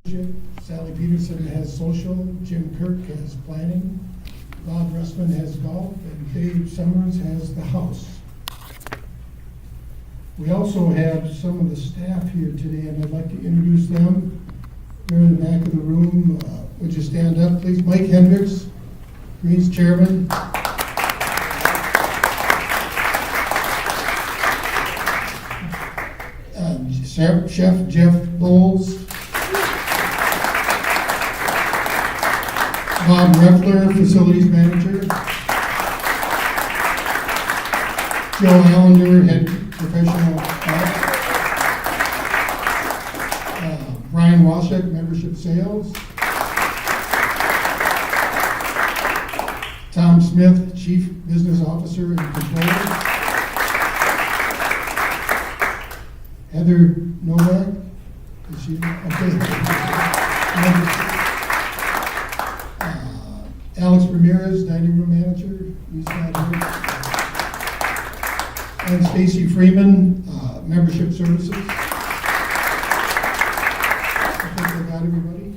Sally Peterson has social, Jim Kirk has planning, Bob Russman has golf, and Dave Summers has the house. We also have some of the staff here today, and I'd like to introduce them. They're in the back of the room. Would you stand up, please? Mike Hendricks, Greens Chairman. Chef Jeff Bowles. Bob Reffler, Facilities Manager. Joe Allender, Head Professional Ops. Brian Walshek, Membership Sales. Tom Smith, Chief Business Officer and Controller. Heather Novak, is she? Okay. Alex Ramirez, Dining Room Manager, he's not here. And Stacy Freeman, Membership Services. I think I got everybody.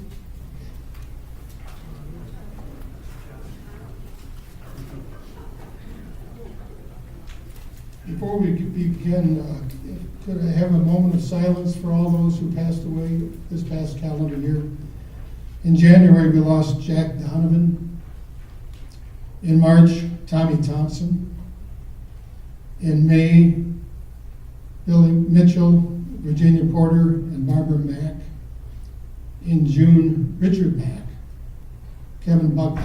Before we begin, could I have a moment of silence for all those who passed away this past calendar year? In January, we lost Jack Donovan. In March, Tommy Thompson. In May, Billy Mitchell, Virginia Porter, and Barbara Mack. In June, Richard Mack, Kevin Buckley.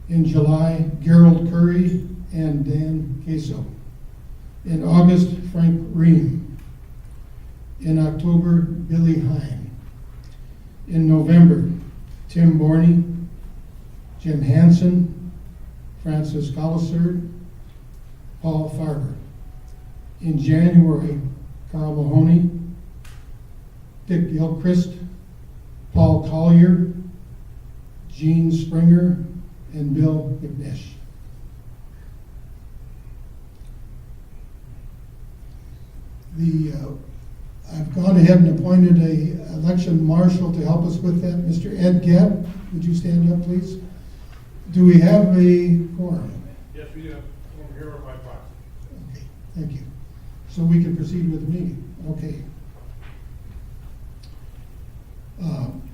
In July, Gerald Curry and Dan Queso. In August, Frank Ream. In October, Billy Hine. In November, Tim Borney, Jim Hansen, Francis Collisard, Paul Farber. In January, Carl Mahoney, Dick Gilchrist, Paul Collier, Gene Springer, and Bill McNish. I've gone ahead and appointed a election marshal to help us with that. Mr. Ed Gebb, would you stand up, please? Do we have a quorum? Yes, we do. We're here by proxy. Okay, thank you. So we can proceed with the meeting. Okay.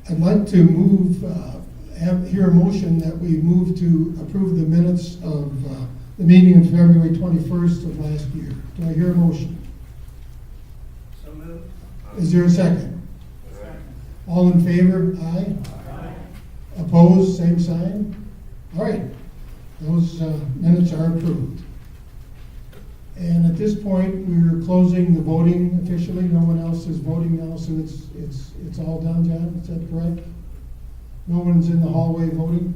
I'd like to hear a motion that we move to approve the minutes of the meeting of February 21st of last year. Do I hear a motion? So moved. Is there a second? Second. All in favor? Aye. Aye. Opposed? Same sign? All right. Those minutes are approved. And at this point, we're closing the voting officially. No one else is voting now, so it's all done, John? Is that correct? No one's in the hallway voting?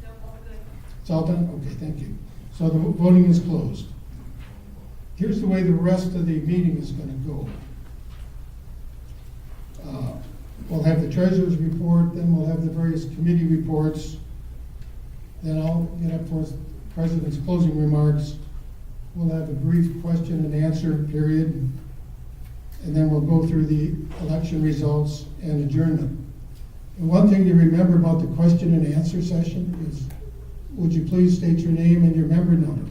No, all good. It's all done? Okay, thank you. So the voting is closed. Here's the way the rest of the meeting is going to go. We'll have the treasurer's report, then we'll have the various committee reports. Then I'll get up for the president's closing remarks. We'll have a brief question and answer period. And then we'll go through the election results and adjournment. And one thing to remember about the question and answer session is, would you please state your name and your member number?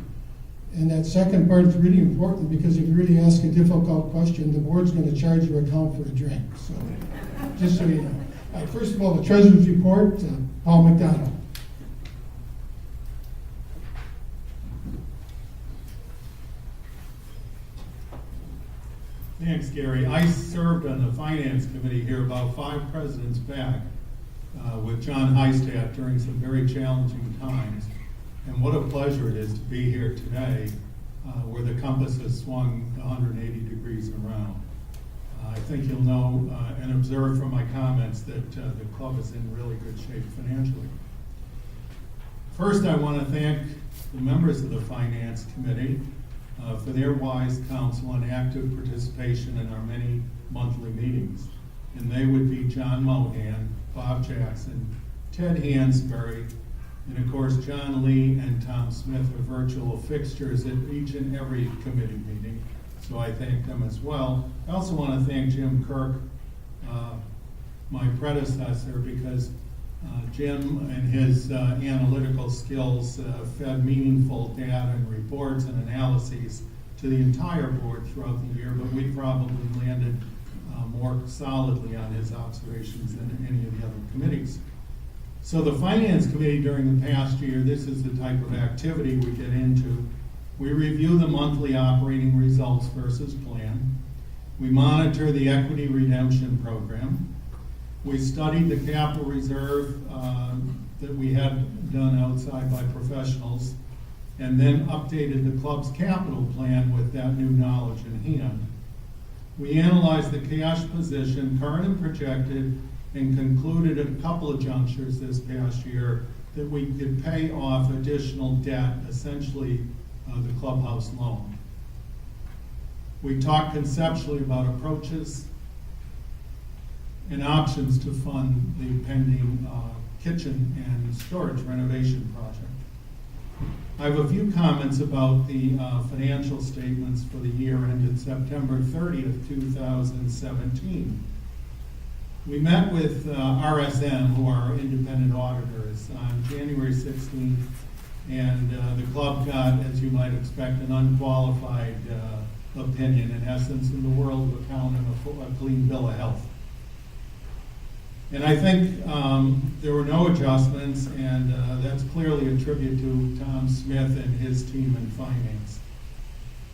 And that second part is really important, because if you really ask a difficult question, the board's going to charge you account for a drink. So, just so you know. First of all, the treasurer's report, Paul McDonald. Thanks, Gary. I served on the Finance Committee here about 5 presidents back with John Hystad during some very challenging times. And what a pleasure it is to be here today where the compass has swung 180 degrees around. I think you'll know and observe from my comments that the club is in really good shape financially. First, I want to thank the members of the Finance Committee for their wise counsel and active participation in our many monthly meetings. And they would be John Mohan, Bob Jackson, Ted Hansberry, and of course John Lee and Tom Smith are virtual fixtures at each and every committee meeting. So I thank them as well. I also want to thank Jim Kirk my predecessor because Jim and his analytical skills fed meaningful data and reports and analyses to the entire board throughout the year, but we probably landed more solidly on his observations than any of the other committees. So the Finance Committee during the past year, this is the type of activity we get into. We review the monthly operating results versus plan. We monitor the equity redemption program. We studied the capital reserve that we had done outside by professionals, and then updated the club's capital plan with that new knowledge in hand. We analyzed the cash position, current and projected, and concluded at a couple of junctures this past year that we could pay off additional debt, essentially the clubhouse loan. We talked conceptually about approaches and options to fund the pending kitchen and storage renovation project. I have a few comments about the financial statements for the year ended September 30th, 2017. We met with RSM, who are our independent auditors, on January 16th, and the club got, as you might expect, an unqualified opinion, in essence, in the world of accounting, a clean bill of health. And I think there were no adjustments, and that's clearly a tribute to Tom Smith and his team in finance.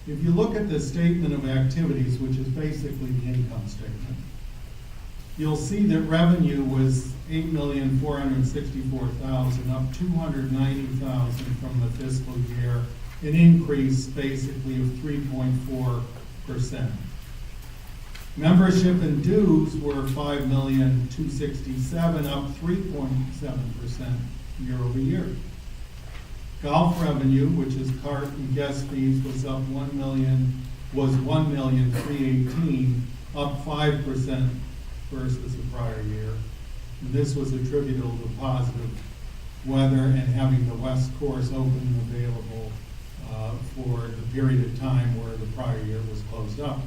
If you look at the statement of activities, which is basically the income statement, you'll see that revenue was $8,464,000, up $290,000 from the fiscal year, an increase basically of 3.4%. Membership and dues were $5,267,000, up 3.7% year over year. Golf revenue, which is cart and guest fees, was up $1,318,000, up 5% versus the prior year. And this was attributable to positive weather and having the West Course open and available for the period of time where the prior year was closed up.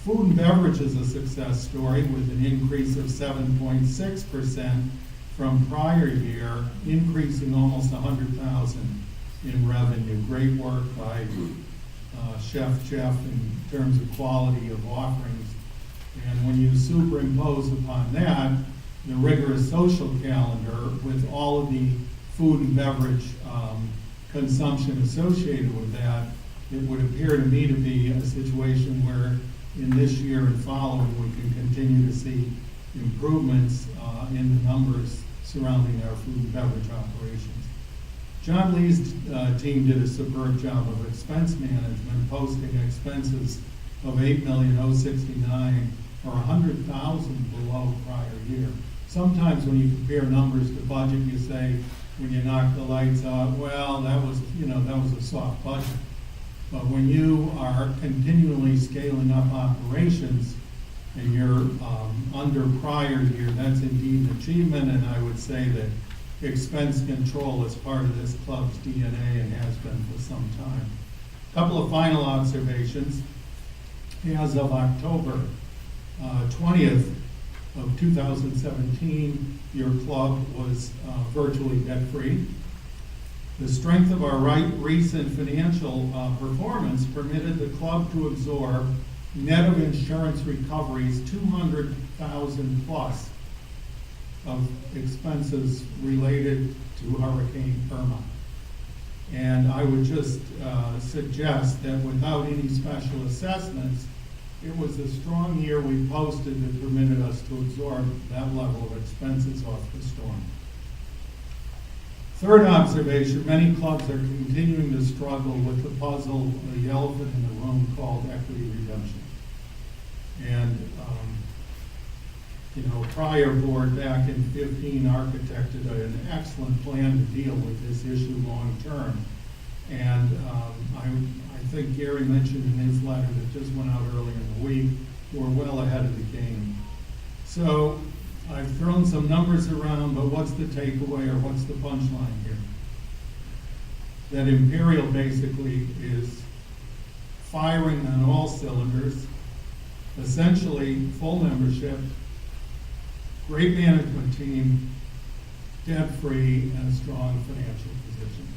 Food and beverage is a success story with an increase of 7.6% from prior year, increasing almost $100,000 in revenue. Great work by Chef Jeff in terms of quality of offerings. And when you superimpose upon that the rigorous social calendar with all of the food and beverage consumption associated with that, it would appear to me to be a situation where in this year and following we can continue to see improvements in the numbers surrounding our food and beverage operations. John Lee's team did a superb job of expense management, posting expenses of $8,069,000 or $100,000 below prior year. Sometimes when you compare numbers to budget, you say, when you knock the lights out, well, that was a soft budget. But when you are continually scaling up operations and you're under prior year, that's indeed an achievement, and I would say that expense control is part of this club's DNA and has been for some time. A couple of final observations. As of October 20th of 2017, your club was virtually debt-free. The strength of our recent financial performance permitted the club to absorb, net of insurance recoveries, $200,000 plus of expenses related to Hurricane Irma. And I would just suggest that without any special assessments, it was a strong year we posted that permitted us to absorb that level of expenses off the storm. Third observation, many clubs are continuing to struggle with the puzzle, the elephant in the room called equity redemption. And, prior board back in 15 architected an excellent plan to deal with this issue long term. And I think Gary mentioned in his letter that just went out earlier in the week, we're well ahead of the game. So I've thrown some numbers around, but what's the takeaway or what's the punchline here? That Imperial basically is firing on all cylinders, essentially full membership, great management team, debt-free, and a strong financial position.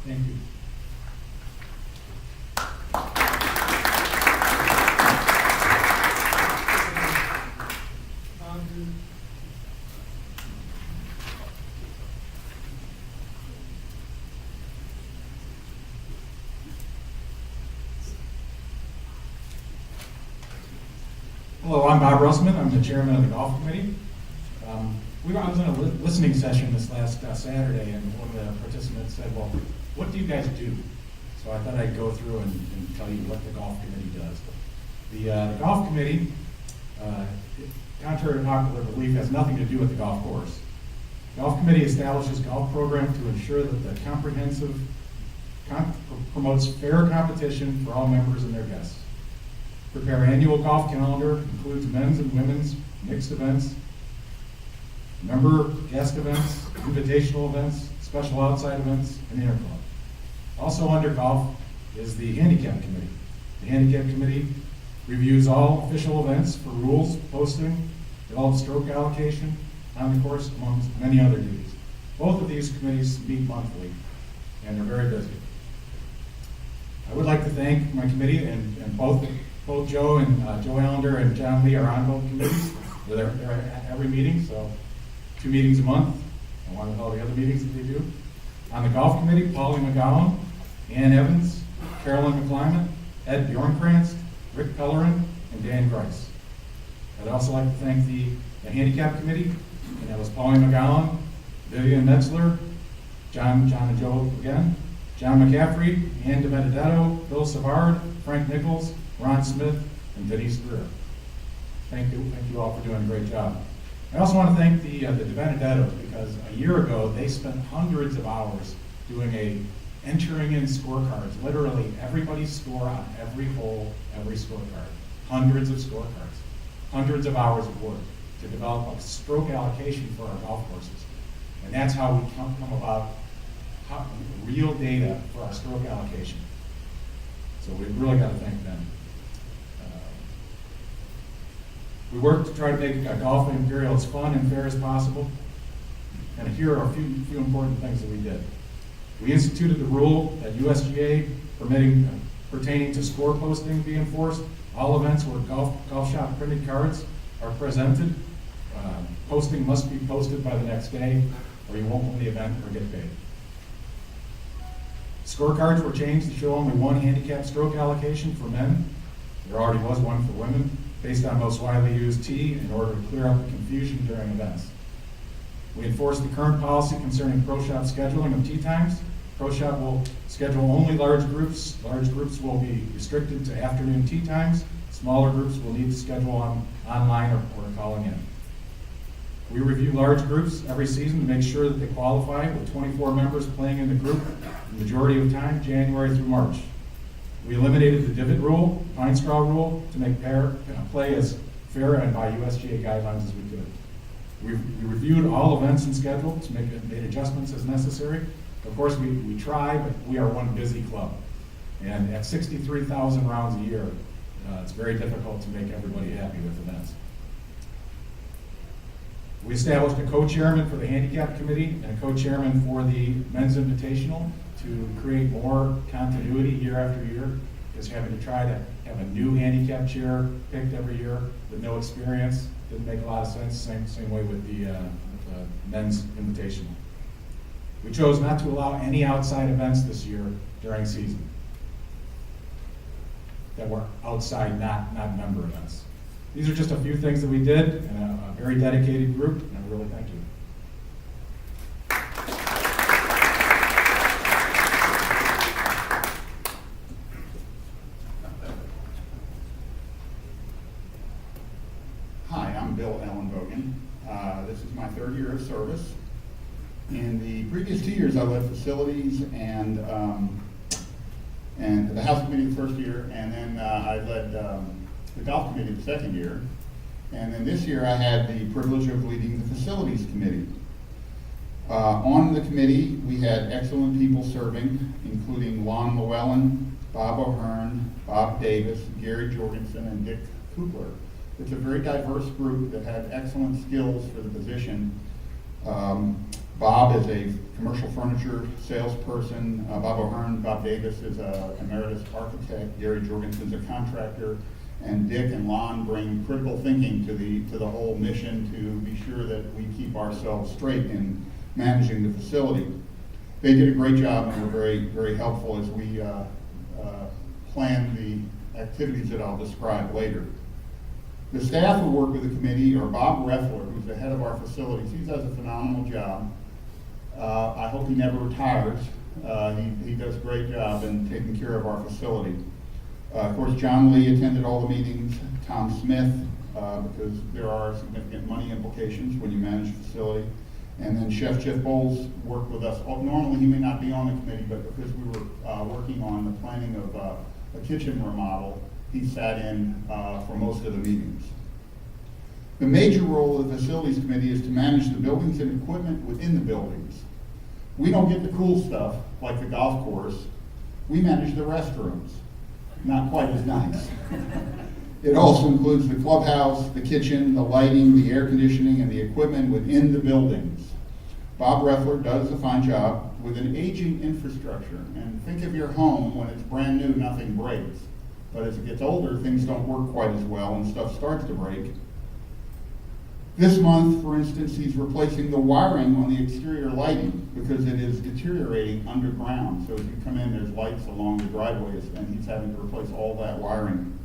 Thank you. Hello, I'm Bob Russman. I'm the chairman of the golf committee. I was in a listening session this last Saturday, and one of the participants said, well, what do you guys do? So I thought I'd go through and tell you what the golf committee does. The golf committee, contrary to popular belief, has nothing to do with the golf course. The golf committee establishes golf program to ensure that the promotes fair competition for all members and their guests. Prepare annual golf calendar, includes men's and women's mixed events, member guest events, invitational events, special outside events, and interclub. Also under golf is the handicap committee. The handicap committee reviews all official events for rules, posting, develops stroke allocation on the course, amongst many other duties. Both of these committees meet monthly, and they're very busy. I would like to thank my committee, and both Joe and Joe Allender and John Lee are on both committees. They're at every meeting, so 2 meetings a month, along with all the other meetings that they do. On the golf committee, Paulie McGowan, Ann Evans, Carolyn McClymondt, Ed Bjornkrantz, Rick Pellerin, and Dan Grice. I'd also like to thank the handicap committee, and that was Paulie McGowan, Vivian Metzler, John and Joe again, John McCaffrey, Ann DiBenedetto, Bill Savard, Frank Nichols, Ron Smith, and Denise Greer. Thank you all for doing a great job. I also want to thank the DiBenedettos, because a year ago they spent hundreds of hours entering in scorecards, literally everybody's score on every hole, every scorecard. Hundreds of scorecards, hundreds of hours of work to develop a stroke allocation for our golf courses. And that's how we come about real data for our stroke allocation. So we've really got to thank them. We work to try to make golf at Imperial as fun and fair as possible. And here are a few important things that we did. We instituted the rule that USGA pertaining to score posting be enforced. All events where golf shop printed cards are presented, posting must be posted by the next day, or you won't win the event or get paid. Scorecards were changed to show only one handicap stroke allocation for men. There already was one for women, based on most widely used tee, in order to clear up the confusion during events. We enforced the current policy concerning pro shop scheduling of tee times. Pro shop will schedule only large groups. Large groups will be restricted to afternoon tee times. Smaller groups will need to schedule online or calling in. We review large groups every season to make sure that they qualify, with 24 members playing in the group the majority of time, January through March. We eliminated the divot rule, pine straw rule, to make play as fair and by USGA guidelines as we could. We reviewed all events and schedule to made adjustments as necessary. Of course, we try, but we are one busy club. And at 63,000 rounds a year, it's very difficult to make everybody happy with events. We established a co-chairman for the handicap committee and a co-chairman for the men's invitational to create more continuity year after year. Just having to try to have a new handicap chair picked every year with no experience didn't make a lot of sense. Same way with the men's invitational. We chose not to allow any outside events this year during season that were outside, not member events. These are just a few things that we did, and a very dedicated group, and I really thank you. Hi, I'm Bill Ellenbogen. This is my 3rd year of service. In the previous 2 years, I led facilities and the house committee the 1st year, and then I led the golf committee the 2nd year. And then this year, I had the privilege of leading the facilities committee. On the committee, we had excellent people serving, including Lon Llewellyn, Bob O'Hearn, Bob Davis, Gary Jorgensen, and Dick Kugler. It's a very diverse group that had excellent skills for the position. Bob is a commercial furniture salesperson. Bob O'Hearn, Bob Davis is an emeritus architect. Gary Jorgensen's a contractor. And Dick and Lon bring critical thinking to the whole mission to be sure that we keep ourselves straight in managing the facility. They did a great job and were very, very helpful as we plan the activities that I'll describe later. The staff who work with the committee are Bob Reffler, who's the head of our facilities. He does a phenomenal job. I hope he never retires. He does a great job in taking care of our facility. Of course, John Lee attended all the meetings, Tom Smith, because there are significant money implications when you manage a facility. And then Chef Jeff Bowles worked with us. Normally he may not be on the committee, but because we were working on the planning of a kitchen remodel, he sat in for most of the meetings. The major role of the facilities committee is to manage the buildings and equipment within the buildings. We don't get the cool stuff like the golf course. We manage the restrooms. Not quite as nice. It also includes the clubhouse, the kitchen, the lighting, the air conditioning, and the equipment within the buildings. Bob Reffler does a fine job with an aging infrastructure. And think of your home when it's brand new, nothing breaks. But as it gets older, things don't work quite as well and stuff starts to break. This month, for instance, he's replacing the wiring on the exterior lighting because it is deteriorating underground. So as you come in, there's lights along the driveways, and he's having to replace all that wiring.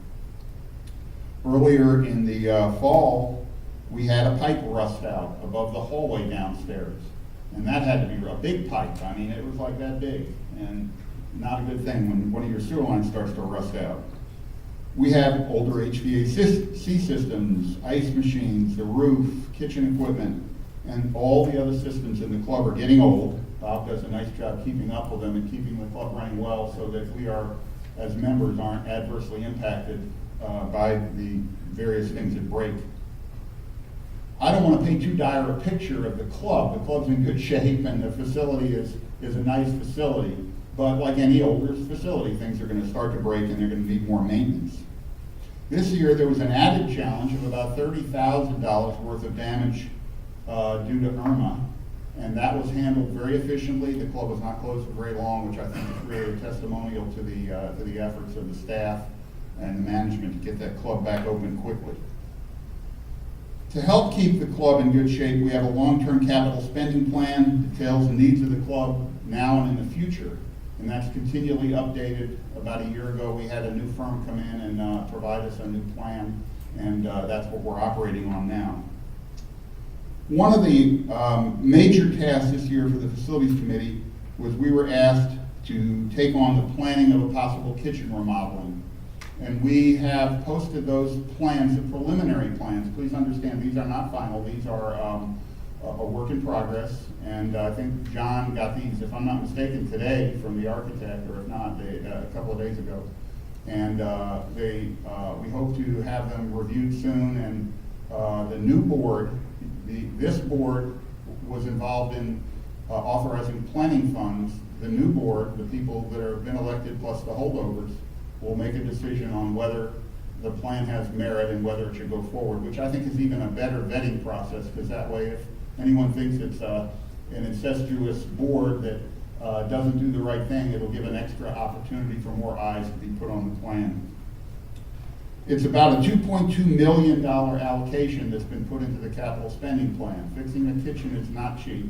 Earlier in the fall, we had a pipe rust out above the hallway downstairs. And that had to be a big pipe. I mean, it was like that big. And not a good thing when one of your sewer lines starts to rust out. We have older HVAC systems, ice machines, the roof, kitchen equipment, and all the other systems in the club are getting old. Bob does a nice job keeping up with them and keeping the club running well so that we are, as members, aren't adversely impacted by the various things that break. I don't want to paint too dire a picture of the club. The club's in good shape and the facility is a nice facility. But like any older facility, things are going to start to break and they're going to need more maintenance. This year, there was an added challenge of about $30,000 worth of damage due to Irma, and that was handled very efficiently. The club was not closed for very long, which I think is really a testimonial to the efforts of the staff and the management to get that club back open quickly. To help keep the club in good shape, we have a long-term capital spending plan, details the needs of the club now and in the future. And that's continually updated. About a year ago, we had a new firm come in and provide us a new plan, and that's what we're operating on now. One of the major tasks this year for the Facilities Committee was we were asked to take on the planning of a possible kitchen remodeling. And we have posted those plans, the preliminary plans. Please understand, these are not final. These are a work in progress, and I think John got these, if I'm not mistaken, today from the architect, or if not, a couple of days ago. And we hope to have them reviewed soon, and the new board, this board was involved in authorizing planning funds. The new board, the people that have been elected plus the holdovers, will make a decision on whether the plan has merit and whether it should go forward, which I think is even a better vetting process, because that way if anyone thinks it's an incestuous board that doesn't do the right thing, it'll give an extra opportunity for more eyes to be put on the plan. It's about a $2.2 million allocation that's been put into the capital spending plan. Fixing a kitchen is not cheap.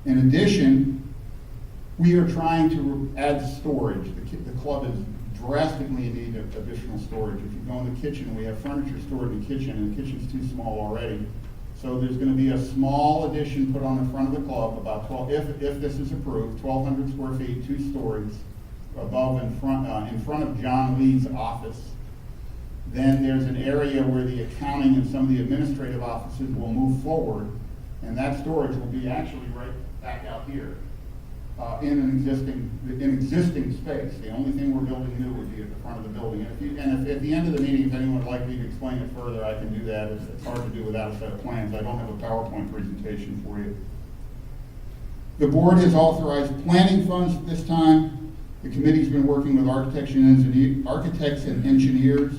In addition, we are trying to add storage. The club is drastically in need of additional storage. If you go in the kitchen, we have furniture stored in the kitchen, and the kitchen's too small already. So there's going to be a small addition put on the front of the club, about 12, if this is approved, 1,200 square feet, 2 stories, above in front of John Lee's office. Then there's an area where the accounting and some of the administrative offices will move forward, and that storage will be actually right back out here in an existing space. The only thing we're building new would be at the front of the building. And if at the end of the meeting, if anyone would like me to explain it further, I can do that. It's hard to do without a set of plans. I don't have a PowerPoint presentation for you. The board has authorized planning funds at this time. The committee's been working with architects and engineers.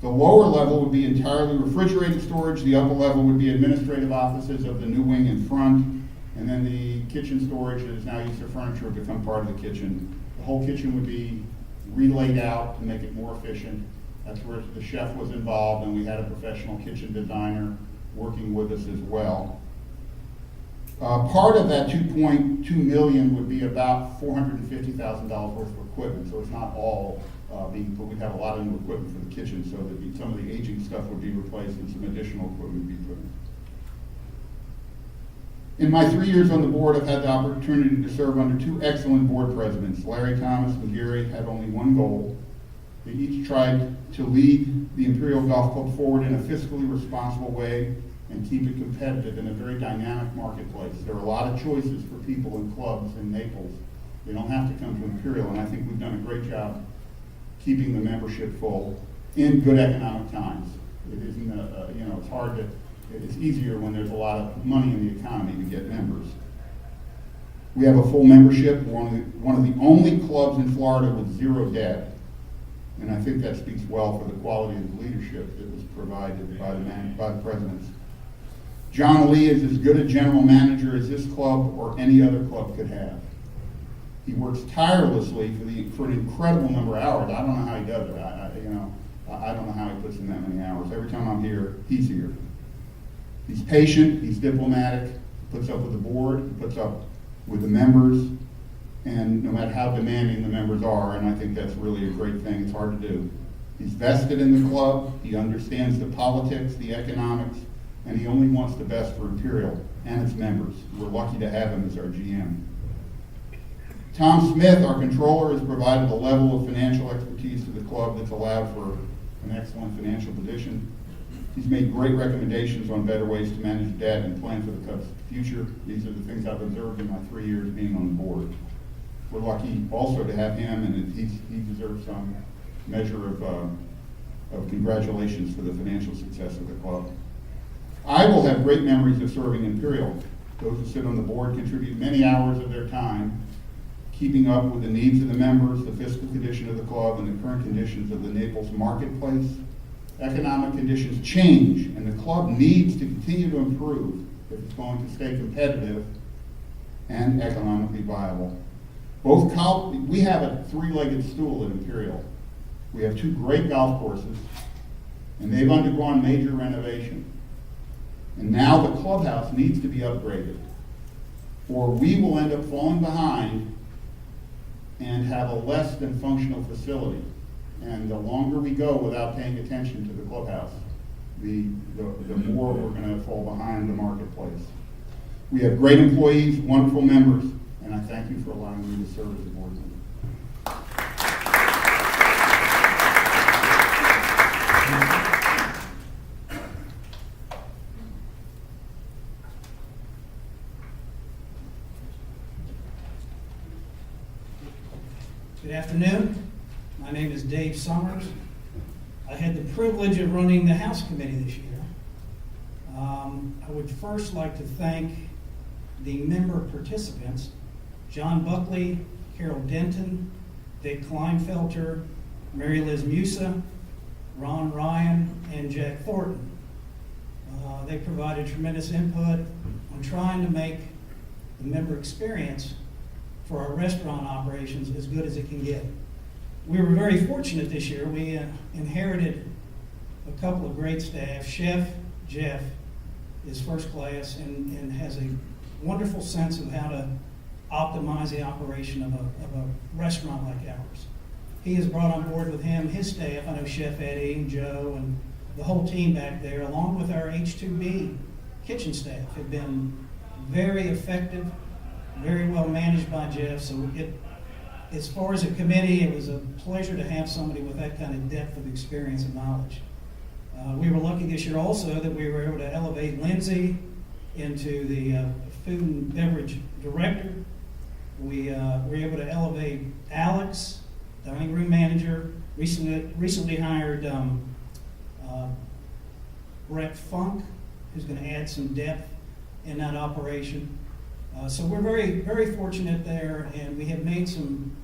The lower level would be entirely refrigerated storage, the upper level would be administrative offices of the new wing in front, and then the kitchen storage that is now used for furniture would become part of the kitchen. The whole kitchen would be relaid out to make it more efficient. That's where the chef was involved, and we had a professional kitchen designer working with us as well. Part of that 2.2 million would be about $450,000 worth of equipment, so it's not all being put. We'd have a lot of new equipment for the kitchen, so that some of the aging stuff would be replaced and some additional equipment would be put in. In my 3 years on the board, I've had the opportunity to serve under two excellent board presidents. Larry Thomas and Gary had only one goal. They each tried to lead the Imperial Golf Club forward in a fiscally responsible way and keep it competitive in a very dynamic marketplace. There are a lot of choices for people and clubs in Naples. They don't have to come to Imperial, and I think we've done a great job keeping the membership full in good economic times. It isn't, it's hard to, it's easier when there's a lot of money in the economy to get members. We have a full membership. We're one of the only clubs in Florida with zero debt, and I think that speaks well for the quality of the leadership that was provided by the presidents. John Lee is as good a general manager as this club or any other club could have. He works tirelessly for an incredible number of hours. I don't know how he does it. I don't know how he puts in that many hours. Every time I'm here, he's here. He's patient, he's diplomatic, puts up with the board, he puts up with the members, and no matter how demanding the members are, and I think that's really a great thing, it's hard to do. He's vested in the club, he understands the politics, the economics, and he only wants the best for Imperial and its members. We're lucky to have him as our GM. Tom Smith, our controller, has provided a level of financial expertise to the club that's allowed for an excellent financial position. He's made great recommendations on better ways to manage debt and plan for the club's future. These are the things I've observed in my 3 years being on the board. We're lucky also to have him, and he deserves some measure of congratulations for the financial success of the club. I will have great memories of serving Imperial. Those who sit on the board contribute many hours of their time keeping up with the needs of the members, the fiscal condition of the club, and the current conditions of the Naples marketplace. Economic conditions change, and the club needs to continue to improve if it's going to stay competitive and economically viable. We have a three-legged stool at Imperial. We have two great golf courses, and they've undergone major renovation. And now the clubhouse needs to be upgraded, or we will end up falling behind and have a less than functional facility. And the longer we go without paying attention to the clubhouse, the more we're going to fall behind the marketplace. We have great employees, wonderful members, and I thank you for allowing me to serve as a board member. Good afternoon. My name is Dave Summers. I had the privilege of running the House Committee this year. I would first like to thank the member participants, John Buckley, Carol Denton, Vic Kleinfelter, Mary Liz Musa, Ron Ryan, and Jack Thornton. They provided tremendous input on trying to make the member experience for our restaurant operations as good as it can get. We were very fortunate this year. We inherited a couple of great staff. Chef Jeff is first class and has a wonderful sense of how to optimize the operation of a restaurant like ours. He has brought on board with him his staff. I know Chef Eddie and Joe and the whole team back there, along with our H2B kitchen staff, have been very effective, very well managed by Jeff. So as far as a committee, it was a pleasure to have somebody with that kind of depth of experience and knowledge. We were lucky this year also that we were able to elevate Lindsay into the food and beverage director. We were able to elevate Alex, dining room manager, recently hired Brett Funk, who's going to add some depth in that operation. So we're very, very fortunate there, and we have made some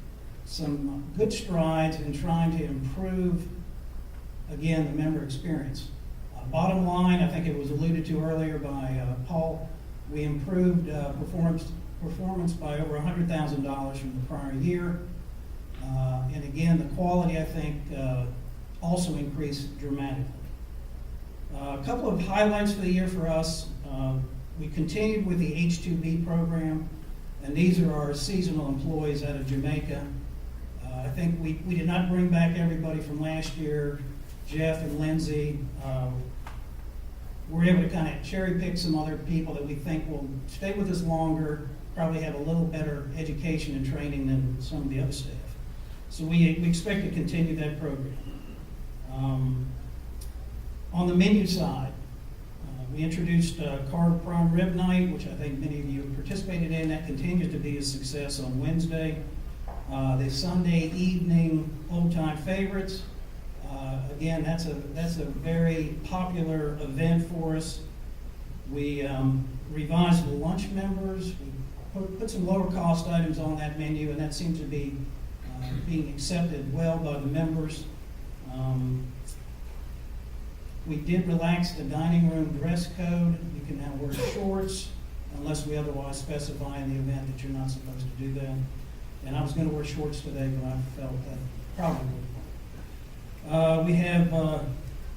good strides in trying to improve again, the member experience. Bottom line, I think it was alluded to earlier by Paul, we improved performance by over $100,000 from the prior year. And again, the quality, I think, also increased dramatically. A couple of highlights for the year for us. We continued with the H-2B program, and these are our seasonal employees out of Jamaica. I think we did not bring back everybody from last year. Jeff and Lindsay were able to kind of cherry pick some other people that we think will stay with us longer, probably have a little better education and training than some of the other staff. So we expect to continue that program. On the menu side, we introduced carved prime rib night, which I think many of you participated in. That continues to be a success on Wednesday. The Sunday evening old time favorites. Again, that's a very popular event for us. We revised the lunch members. We put some lower cost items on that menu, and that seems to be being accepted well by the members. We did relax the dining room dress code. You can now wear shorts unless we otherwise specify in the event that you're not supposed to do that. And I was going to wear shorts today, but I felt that probably wouldn't. We have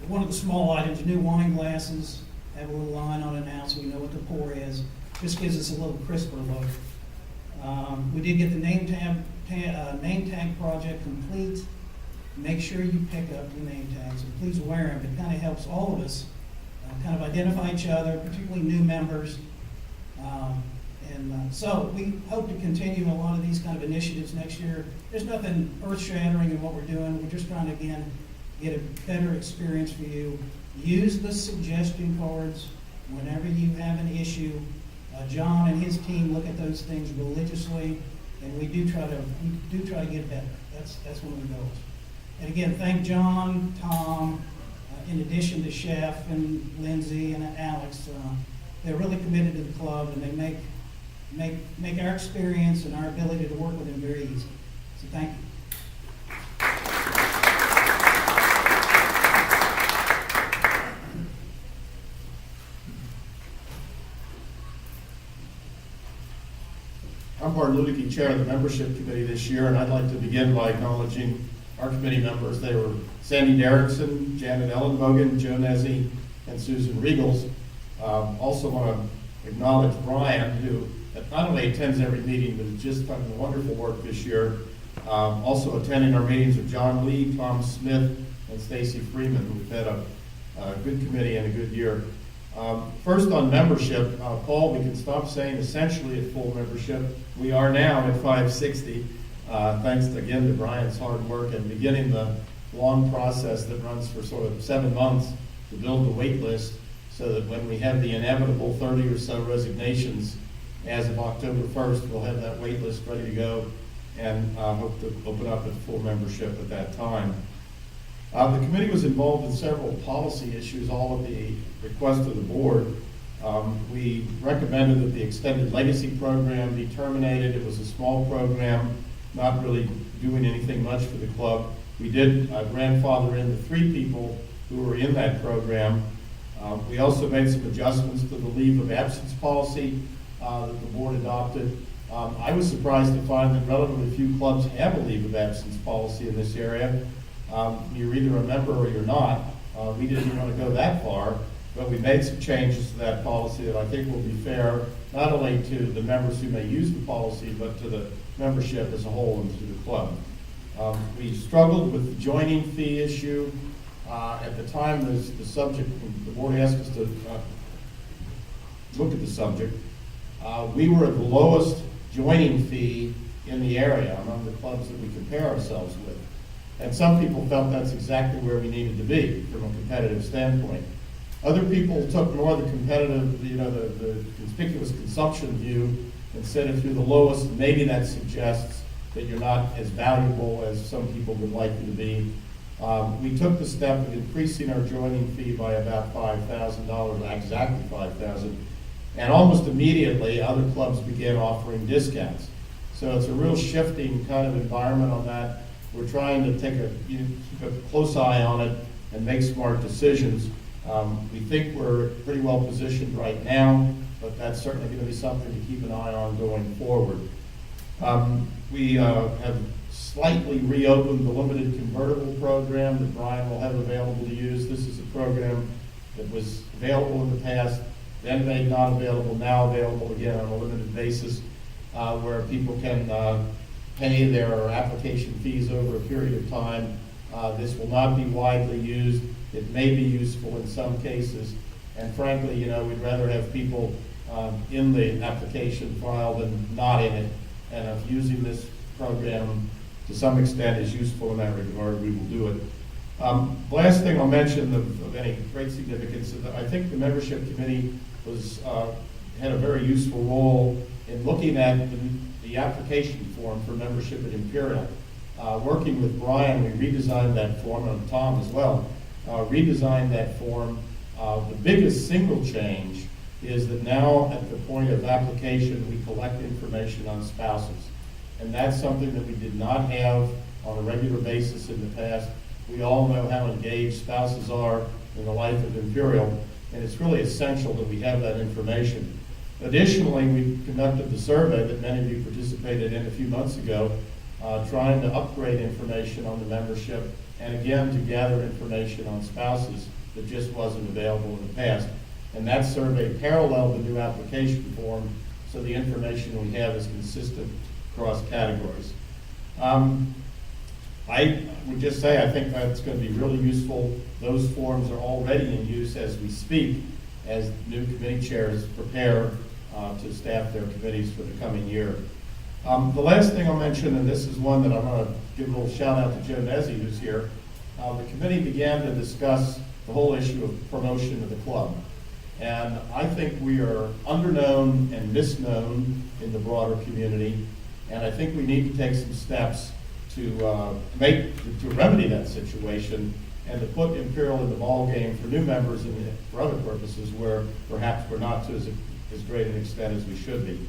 one of the small items, new wine glasses. Have a little line on it now so we know what the pour is. Just gives us a little crisper look. We did get the name tag project complete. Make sure you pick up the name tags, and please wear them. It kind of helps all of us kind of identify each other, particularly new members. So we hope to continue a lot of these kind of initiatives next year. There's nothing earth-shattering in what we're doing. We're just trying to, again, get a better experience for you. Use the suggestion cards whenever you have an issue. John and his team look at those things religiously, and we do try to get better. That's one of the goals. And again, thank John, Tom, in addition to Chef and Lindsay and Alex. They're really committed to the club, and they make our experience and our ability to work with them very easy. So thank you. I'm Bart Ludicky, Chair of the Membership Committee this year, and I'd like to begin by acknowledging our committee members. They were Sandy Derrickson, Janet Ellenbogen, Joe Nezzi, and Susan Regals. Also want to acknowledge Brian, who not only attends every meeting, but has just done wonderful work this year. Also attending our meetings with John Lee, Tom Smith, and Stacy Freeman. We've had a good committee and a good year. First on membership, Paul, we can stop saying essentially at full membership. We are now at 560, thanks again to Brian's hard work and beginning the long process that runs for sort of 7 months to build the wait list so that when we have the inevitable 30 or so resignations as of October 1st, we'll have that wait list ready to go and hope to open up at full membership at that time. The committee was involved in several policy issues, all at the request of the board. We recommended that the extended legacy program be terminated. It was a small program, not really doing anything much for the club. We did grandfather in the 3 people who were in that program. We also made some adjustments to the leave of absence policy that the board adopted. I was surprised to find that relatively few clubs have a leave of absence policy in this area. You're either a member or you're not. We didn't want to go that far, but we made some changes to that policy that I think will be fair, not only to the members who may use the policy, but to the membership as a whole and to the club. We struggled with the joining fee issue. At the time, the subject, the board asked us to look at the subject. We were at the lowest joining fee in the area among the clubs that we compare ourselves with. And some people felt that's exactly where we needed to be from a competitive standpoint. Other people took more the competitive, the conspicuous consumption view and said if you're the lowest, maybe that suggests that you're not as valuable as some people would like you to be. We took the step of increasing our joining fee by about $5,000, exactly $5,000, and almost immediately other clubs began offering discounts. So it's a real shifting kind of environment on that. We're trying to keep a close eye on it and make smart decisions. We think we're pretty well positioned right now, but that's certainly going to be something to keep an eye on going forward. We have slightly reopened the limited convertible program that Brian will have available to use. This is a program that was available in the past, then made not available, now available again on a limited basis, where people can pay their application fees over a period of time. This will not be widely used. It may be useful in some cases, and frankly, we'd rather have people in the application file than not in it. And if using this program to some extent is useful in that regard, we will do it. Last thing I'll mention of any great significance is that I think the membership committee had a very useful role in looking at the application form for membership at Imperial. Working with Brian, we redesigned that form, and Tom as well, redesigned that form. The biggest single change is that now at the point of application, we collect information on spouses. And that's something that we did not have on a regular basis in the past. We all know how engaged spouses are in the life of Imperial, and it's really essential that we have that information. Additionally, we conducted the survey that many of you participated in a few months ago, trying to upgrade information on the membership, and again, to gather information on spouses that just wasn't available in the past. And that survey paralleled the new application form, so the information we have is consistent across categories. I would just say I think that's going to be really useful. Those forms are already in use as we speak, as new committee chairs prepare to staff their committees for the coming year. The last thing I'll mention, and this is one that I'm going to give a little shout out to Joe Nezzi, who's here. The committee began to discuss the whole issue of promotion of the club. And I think we are underknown and misknown in the broader community, and I think we need to take some steps to remedy that situation and to put Imperial in the ballgame for new members and for other purposes where perhaps we're not to as great an extent as we should be.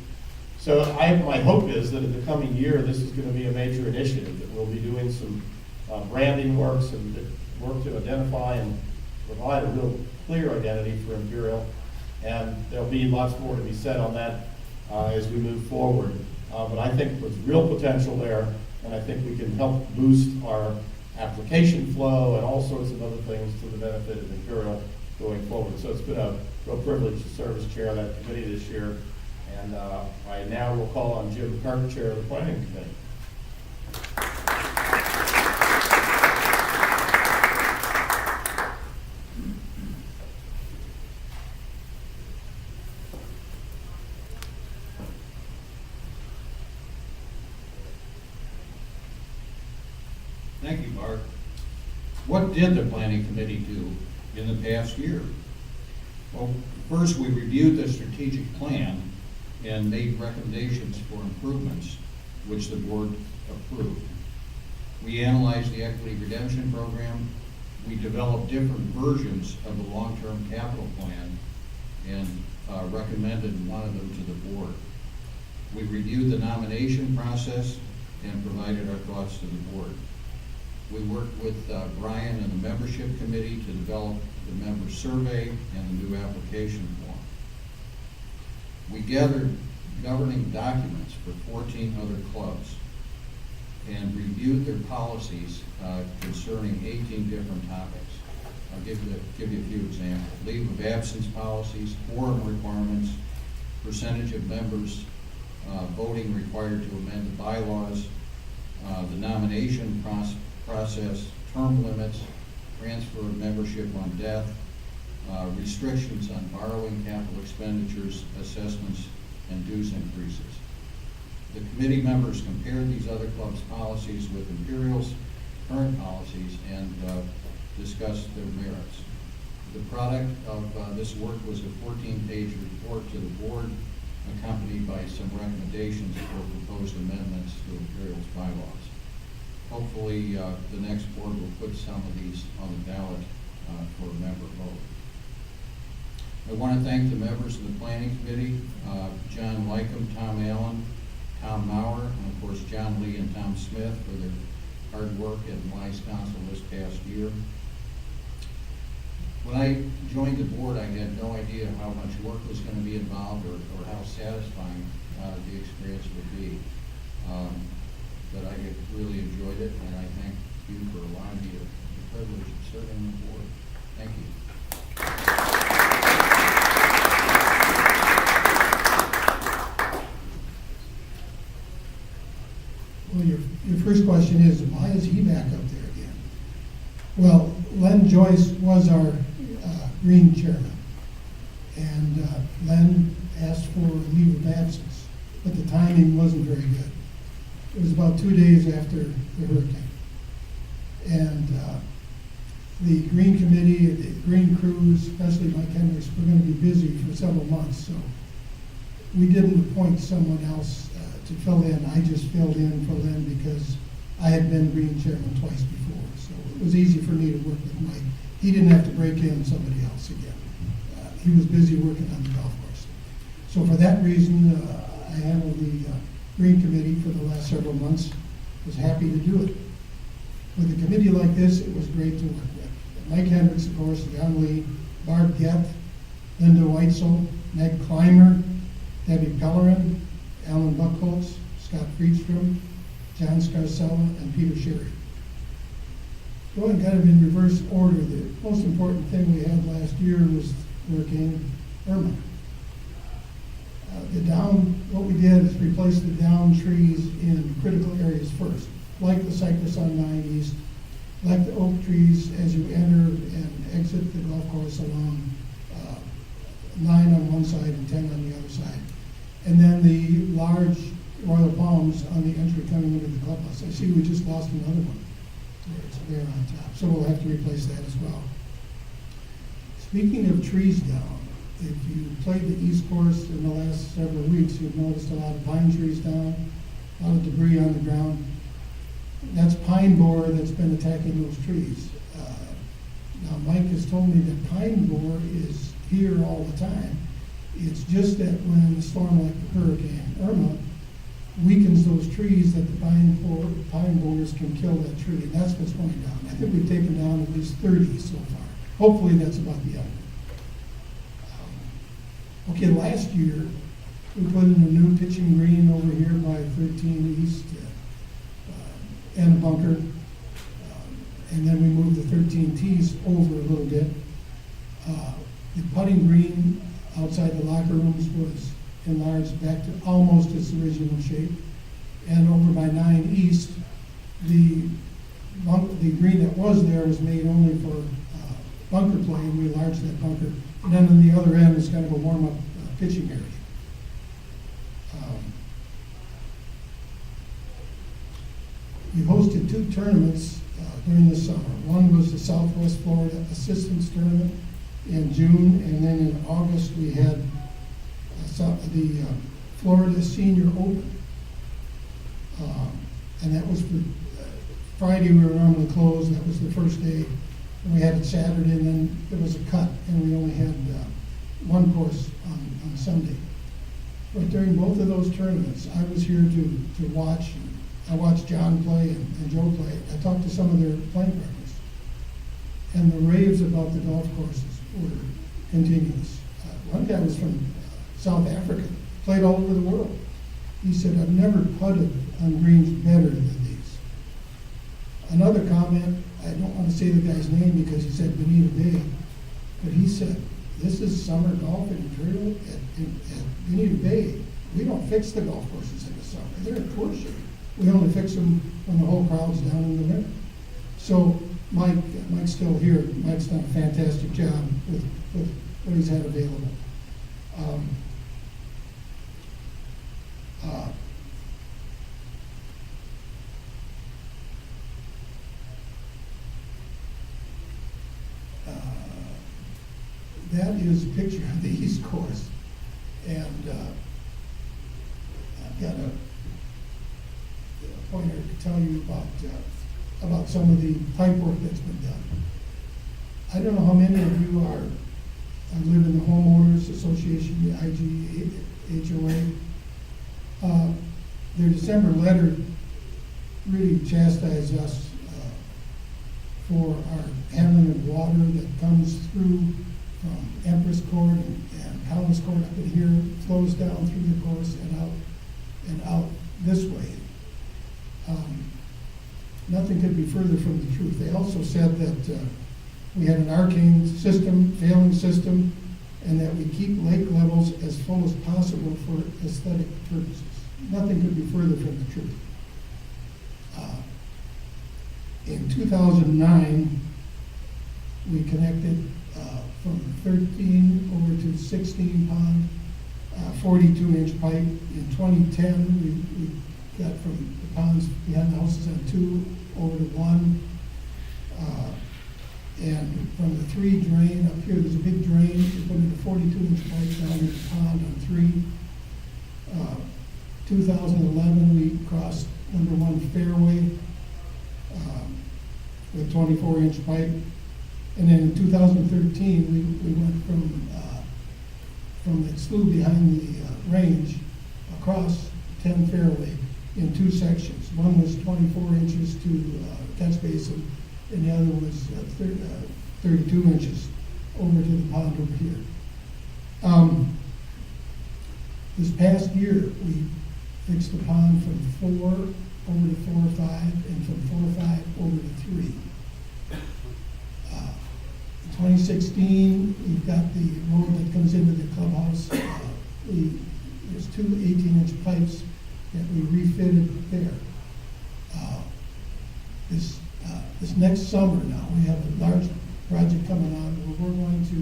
So my hope is that in the coming year, this is going to be a major initiative, that we'll be doing some branding works and work to identify and provide a real clear identity for Imperial. And there'll be lots more to be said on that as we move forward. But I think there's real potential there, and I think we can help boost our application flow and all sorts of other things to the benefit of Imperial going forward. So it's been a real privilege to serve as chair of that committee this year. And I now will call on Jim Kirk, chair of the planning committee. Thank you, Bart. What did the planning committee do in the past year? Well, first we reviewed the strategic plan and made recommendations for improvements, which the board approved. We analyzed the equity redemption program. We developed different versions of the long-term capital plan and recommended one of them to the board. We reviewed the nomination process and provided our thoughts to the board. We worked with Brian and the membership committee to develop the member survey and the new application form. We gathered governing documents for 14 other clubs and reviewed their policies concerning 18 different topics. I'll give you a few examples. Leave of absence policies, quorum requirements, percentage of members, voting required to amend the bylaws, the nomination process, term limits, transfer of membership on death, restrictions on borrowing, capital expenditures, assessments, and dues increases. The committee members compared these other clubs' policies with Imperial's current policies and discussed their merits. The product of this work was a 14-page report to the board, accompanied by some recommendations for proposed amendments to Imperial's bylaws. Hopefully, the next board will put some of these on the ballot for a member vote. I want to thank the members of the planning committee, John Lycum, Tom Allen, Tom Maurer, and of course John Lee and Tom Smith for their hard work and wise counsel this past year. When I joined the board, I had no idea how much work was gonna be involved or how satisfying the experience would be. But I have really enjoyed it, and I thank you for allowing me the privilege of serving on the board. Thank you. Well, your first question is, why is he back up there again? Well, Len Joyce was our green chairman, and Len asked for a leave of absence, but the timing wasn't very good. It was about 2 days after the hurricane. And the green committee, the green crews, especially Mike Hendricks, were going to be busy for several months, so we didn't appoint someone else to fill in. I just filled in for Len because I had been green chairman twice before, so it was easy for me to work with Mike. He didn't have to break in somebody else again. He was busy working on the golf course. So for that reason, I handled the green committee for the last several months. Was happy to do it. With a committee like this, it was great to work with. Mike Hendricks, of course, John Lee, Barb Gett, Linda Weitzel, Meg Clymer, Debbie Pellerin, Alan Buckholz, Scott Friedstrom, John Scarcella, and Peter Sherry. Going kind of in reverse order, the most important thing we had last year was Hurricane Irma. What we did is replace the downed trees in critical areas first, like the cypress on 9 East, like the oak trees as you enter and exit the golf course along 9 on one side and 10 on the other side. And then the large royal palms on the entry coming into the clubhouse. I see we just lost another one. It's there on top, so we'll have to replace that as well. Speaking of trees down, if you played the East Course in the last several weeks, you've noticed a lot of pine trees down, a lot of debris on the ground. That's pine borer that's been attacking those trees. Now, Mike has told me that pine borer is here all the time. It's just that when a storm like Hurricane Irma weakens those trees, that the pine borers can kill that tree, and that's what's going down. I think we've taken down at least 30 so far. Hopefully that's about the end. Okay, last year, we put in a new pitching green over here by 13 East and a bunker. And then we moved the 13 tees over a little bit. The putting green outside the locker rooms was enlarged back to almost its original shape. And over by 9 East, the green that was there was made only for bunker play, and we enlarged that bunker. And then on the other end is kind of a warm-up pitching area. We hosted 2 tournaments during the summer. One was the Southwest Florida Assistance Tournament in June, and then in August we had the Florida Senior Open. And that was for Friday. We were normally closed. That was the first day. And we had it Saturday, and then there was a cut, and we only had one course on Sunday. But during both of those tournaments, I was here to watch. I watched John play and Joe play. I talked to some of their playing partners. And the raves about the golf courses were continuous. One guy was from South Africa, played all over the world. He said, I've never putted on greens better than these. Another comment, I don't want to say the guy's name because he said Bonita Bay, but he said, this is summer golf in Imperial at Bonita Bay. We don't fix the golf courses in the summer. They're in poor shape. We only fix them when the whole crowd's down in the winter. So Mike's still here. Mike's done a fantastic job with what he's had available. That is a picture of the East Course, and I've got a pointer to tell you about some of the pipe work that's been done. I don't know how many of you live in the Homeowners Association, the IGHOA. Their December letter really chastised us for our handling of water that comes through from Empress Court and Collins Court up in here, flows down through the course and out this way. Nothing could be further from the truth. They also said that we had an arcane system, failing system, and that we keep lake levels as full as possible for aesthetic purposes. Nothing could be further from the truth. In 2009, we connected from 13 over to 16 pond, 42-inch pipe. In 2010, we got from the ponds behind the houses on 2 over to 1. And from the 3 drain up here, there's a big drain. We put in a 42-inch pipe down in the pond on 3. 2011, we crossed number 1 fairway with 24-inch pipe. And then in 2013, we went from the slough behind the range across 10 fairway in 2 sections. One was 24 inches to catch basin, and the other was 32 inches over to the pond over here. This past year, we fixed the pond from 4 over to 4 or 5, and from 4 or 5 over to 3. In 2016, we've got the road that comes into the clubhouse. There's 2 18-inch pipes that we refitted there. This next summer now, we have a large project coming on where we're going to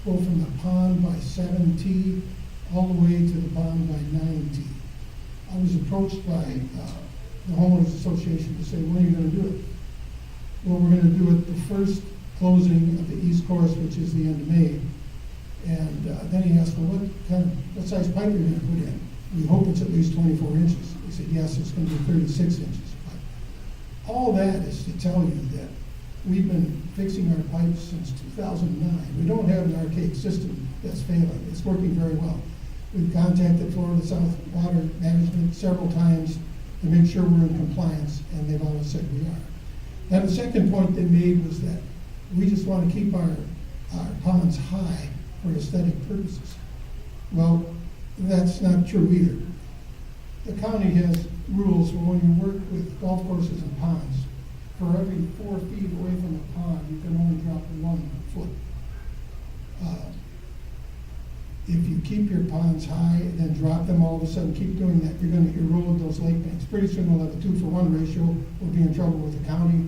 go from the pond by 7T all the way to the pond by 9T. I was approached by the homeowners association to say, when are you going to do it? Well, we're going to do it the first closing of the east course, which is the end of May. And then he asked, well, what size pipe are you going to put in? We hope it's at least 24 inches. He said, yes, it's going to be 36 inches. But all that is to tell you that we've been fixing our pipes since 2009. We don't have an archaic system that's failing. It's working very well. We've contacted Florida South Water Management several times to make sure we're in compliance, and they've always said we are. Now, the second point they made was that we just want to keep our ponds high for aesthetic purposes. Well, that's not true either. The county has rules for when you work with golf courses and ponds. For every 4 feet away from the pond, you can only drop 1 foot. If you keep your ponds high and then drop them all of a sudden, keep doing that, you're going to erode those lake banks. Pretty soon we'll have a 2-for-1 ratio. We'll be in trouble with the county.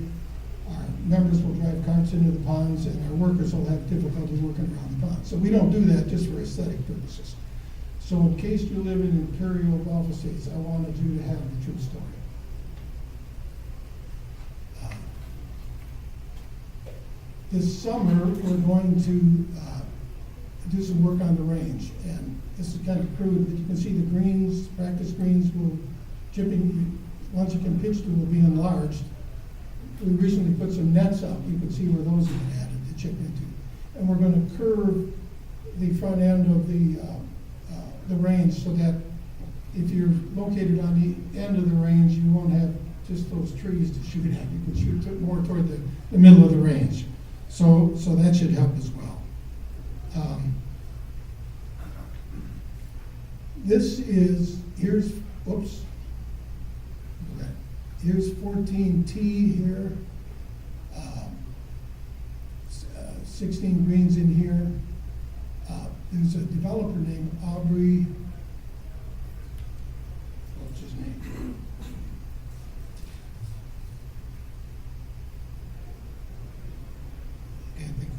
Our members will drive carts into the ponds, and our workers will have difficulty working around the ponds. So we don't do that just for aesthetic purposes. So in case you live in Imperial Gulf Estates, I wanted you to have the true story. This summer, we're going to do some work on the range, and this is kind of crude, but you can see the greens, practice greens will chipping, once you can pitch to will be enlarged. We recently put some nets up, you can see where those have been added to chip into. And we're going to curve the front end of the range so that if you're located on the end of the range, you won't have just those trees to shoot at. You can shoot more toward the middle of the range. So that should help as well. Here's 14T here, 16 greens in here. There's a developer named Aubrey, what's his name? Can't think.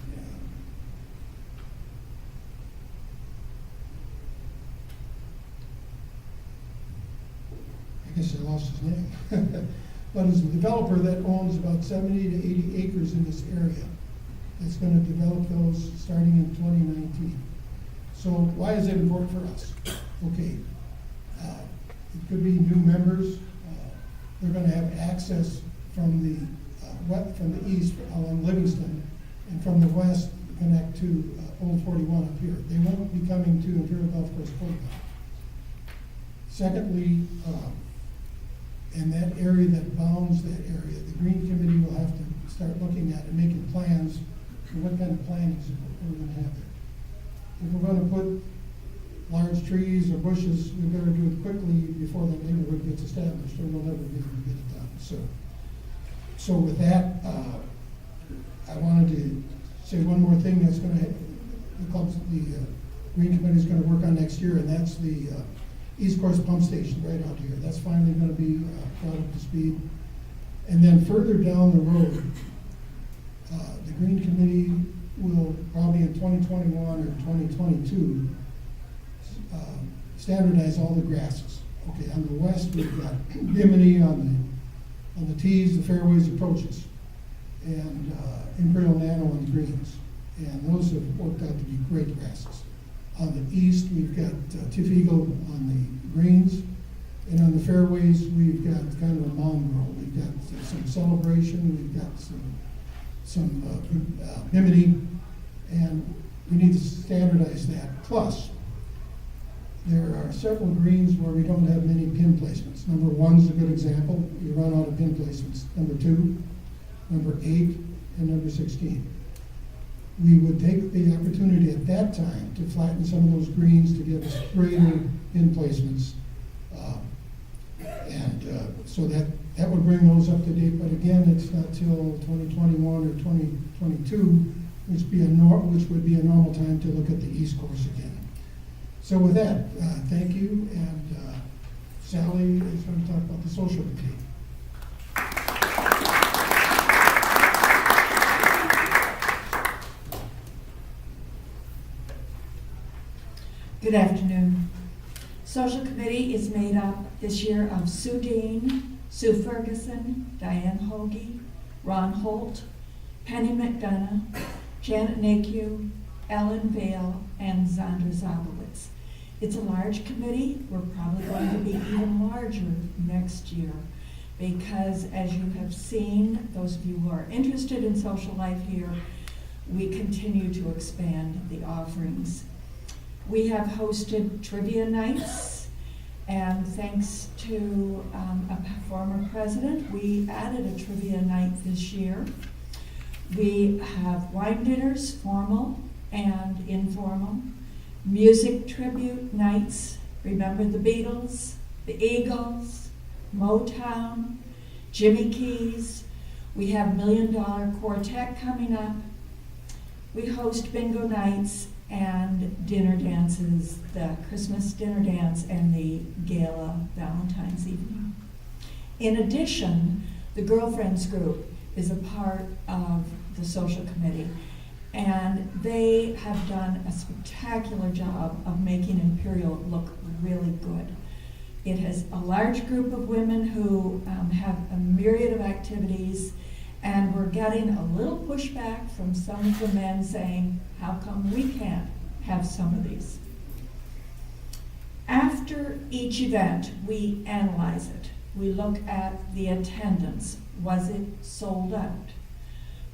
I guess I lost his name. But it's a developer that owns about 70 to 80 acres in this area. That's going to develop those starting in 2019. So why is it important for us? Okay, it could be new members. They're going to have access from the east along Livingston, and from the west connect to Old 41 up here. They won't be coming to Imperial Golf Course Court. Secondly, in that area that bounds that area, the Green Committee will have to start looking at and making plans for what kind of plantings we're gonna have there. If we're gonna put large trees or bushes, we better do it quickly before the neighborhood gets established, or we'll never be able to get it done. So with that, I wanted to say one more thing that's gonna, the Green Committee's gonna work on next year, and that's the East Course Pump Station right out here. That's finally gonna be brought up to speed. And then further down the road, the Green Committee will probably in 2021 or 2022 standardize all the grasses. Okay, on the west, we've got Bimini on the tees, the fairways, approaches, and Imperial Nano on the greens. And those have worked out to be great grasses. On the east, we've got Tiff Eagle on the greens, and on the fairways, we've got kind of a mound roll. We've got some Celebration, we've got some Bimini, and we need to standardize that. Plus, there are several greens where we don't have many pin placements. Number 1's a good example. You run out of pin placements. Number 2, number 8, and number 16. We would take the opportunity at that time to flatten some of those greens to give us greater pin placements. So that would bring those up to date. But again, it's not till 2021 or 2022, which would be a normal time to look at the East Course again. So with that, thank you, and Sally is going to talk about the social committee. Good afternoon. Social Committee is made up this year of Sue Dean, Sue Ferguson, Diane Hoagie, Ron Holt, Penny McDonough, Janet Nakew, Ellen Vale, and Zandra Zabowitz. It's a large committee. We're probably going to be even larger next year because, as you have seen, those of you who are interested in social life here, we continue to expand the offerings. We have hosted trivia nights, and thanks to a former president, we added a trivia night this year. We have wine dinners, formal and informal, music tribute nights, remember the Beatles, the Eagles, Motown, Jimmy Keys. We have $1 Million Quartet coming up. We host bingo nights and dinner dances, the Christmas dinner dance and the gala Valentine's evening. In addition, the Girlfriends Group is a part of the social committee, and they have done a spectacular job of making Imperial look really good. It has a large group of women who have a myriad of activities, and we're getting a little pushback from some of the men saying, how come we can't have some of these? After each event, we analyze it. We look at the attendance. Was it sold out?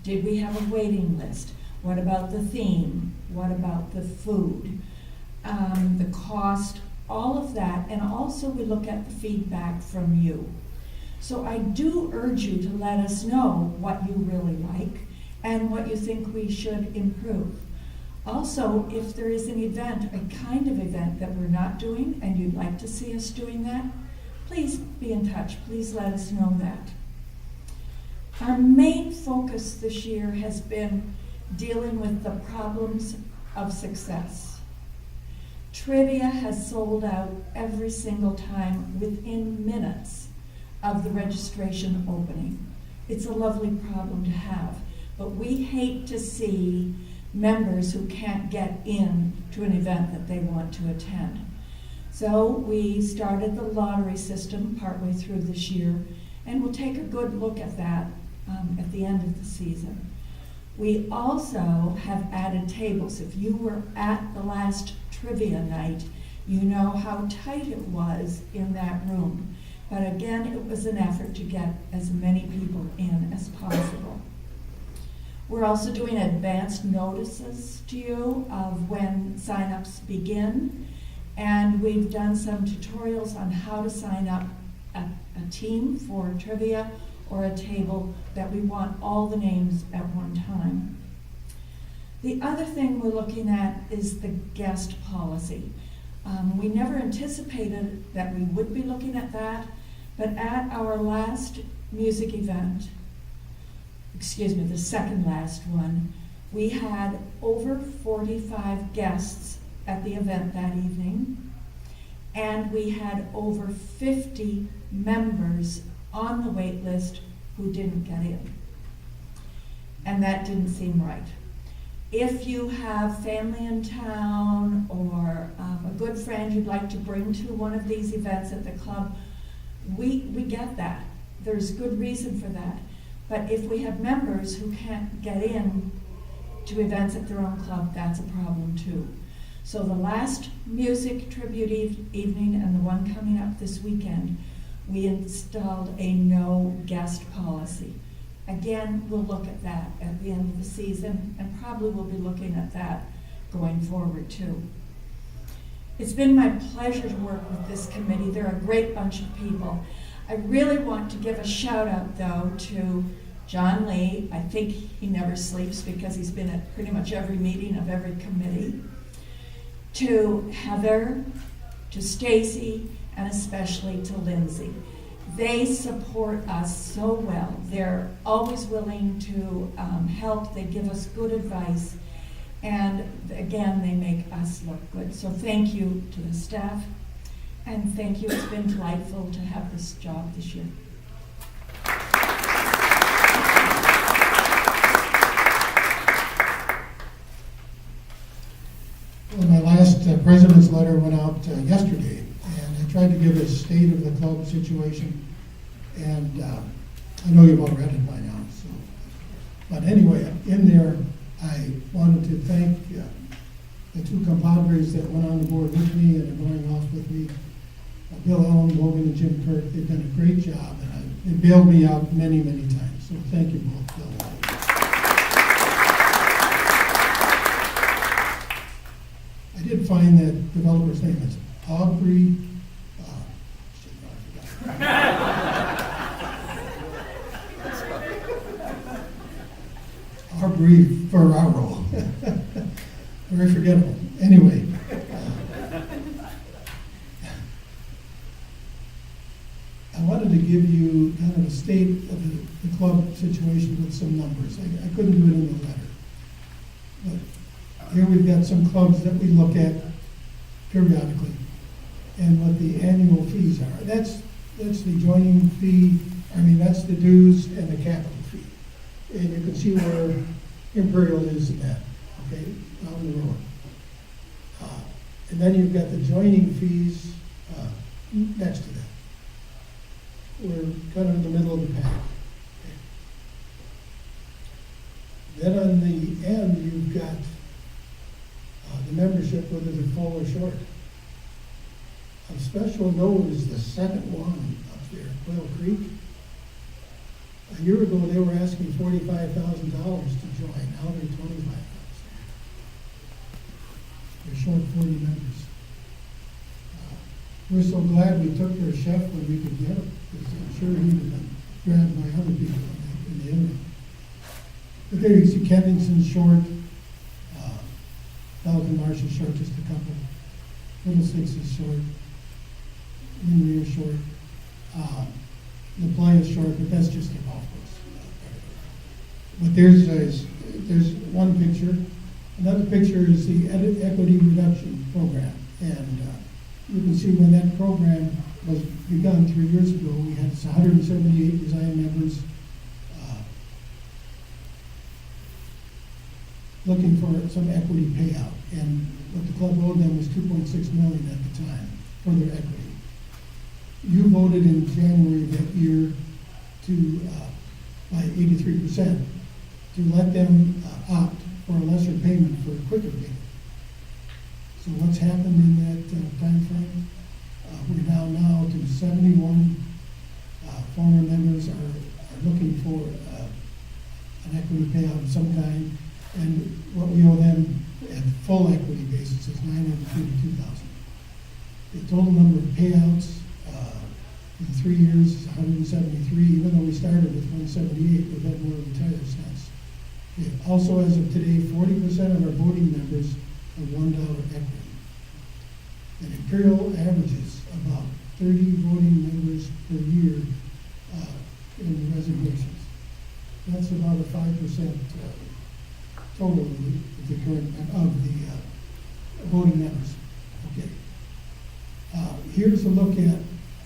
Did we have a waiting list? What about the theme? What about the food? The cost, all of that. And also we look at the feedback from you. So I do urge you to let us know what you really like and what you think we should improve. Also, if there is an event, a kind of event that we're not doing and you'd like to see us doing that, please be in touch. Please let us know that. Our main focus this year has been dealing with the problems of success. Trivia has sold out every single time within minutes of the registration opening. It's a lovely problem to have, but we hate to see members who can't get in to an event that they want to attend. So we started the lottery system partway through this year, and we'll take a good look at that at the end of the season. We also have added tables. If you were at the last trivia night, you know how tight it was in that room. But again, it was an effort to get as many people in as possible. We're also doing advanced notices to you of when signups begin. And we've done some tutorials on how to sign up a team for trivia or a table that we want all the names at one time. The other thing we're looking at is the guest policy. We never anticipated that we would be looking at that, but at our last music event, the second last one, we had over 45 guests at the event that evening, and we had over 50 members on the wait list who didn't get in. And that didn't seem right. If you have family in town or a good friend you'd like to bring to one of these events at the club, we get that. There's good reason for that. But if we have members who can't get in to events at their own club, that's a problem too. So the last music tribute evening and the one coming up this weekend, we installed a no guest policy. Again, we'll look at that at the end of the season, and probably we'll be looking at that going forward too. It's been my pleasure to work with this committee. They're a great bunch of people. I really want to give a shout out though to John Lee. I think he never sleeps because he's been at pretty much every meeting of every committee. To Heather, to Stacy, and especially to Lindsay. They support us so well. They're always willing to help. They give us good advice. And again, they make us look good. So thank you to the staff. And thank you. It's been delightful to have this job this year. Well, my last president's letter went out yesterday, and I tried to give a state of the club situation, and I know you've all read it by now. So, but anyway, in there, I wanted to thank the two compadres that went on the board with me and are going off with me, Bill Allen, Logan, and Jim Kirk. They've done a great job, and they bailed me out many, many times. So thank you both, Bill and Logan. I did find that developer's name is Aubrey. I forgot. Aubrey Ferraro. Very forgettable. Anyway. I wanted to give you kind of a state of the club situation with some numbers. I couldn't do it in the letter. But here we've got some clubs that we look at periodically and what the annual fees are. That's the joining fee, that's the dues and the capital fee. And you can see where Imperial is at, okay, down the road. And then you've got the joining fees next to that. We're kind of in the middle of the pack. Okay. Then on the end, you've got the membership, whether they're full or short. Of special note is the second one up there, Quail Creek. A year ago, they were asking $45,000 to join. Now they're $25,000. They're short 40 members. We're so glad we took their chef when we could get him, because I'm sure he'd have been grabbed by other people in the area. But there you see Kensington's short, Falcon Marsh is short, just a couple. Middlesex is short. Windermere is short. The play is short, but that's just a golf course. But there's one picture. Another picture is the equity reduction program. And you can see when that program was begun 3 years ago, we had 178 resigned members looking for some equity payout. And what the club owed them was $2.6 million at the time for their equity. You voted in January of that year to, by 83%, to let them opt for a lesser payment for a quicker payment. So what's happened in that time frame? We're down now to 71 former members are looking for an equity payout of some kind, and what we owe them at full equity basis is $932,000. The total number of payouts In 3 years, it's 173, even though we started with 178, we've had more retired since. Okay, also, as of today, 40% of our voting members have $1 equity. And Imperial averages about 30 voting members per year in the resignations. That's about a 5% total of the current, voting members. Okay. Here's a look at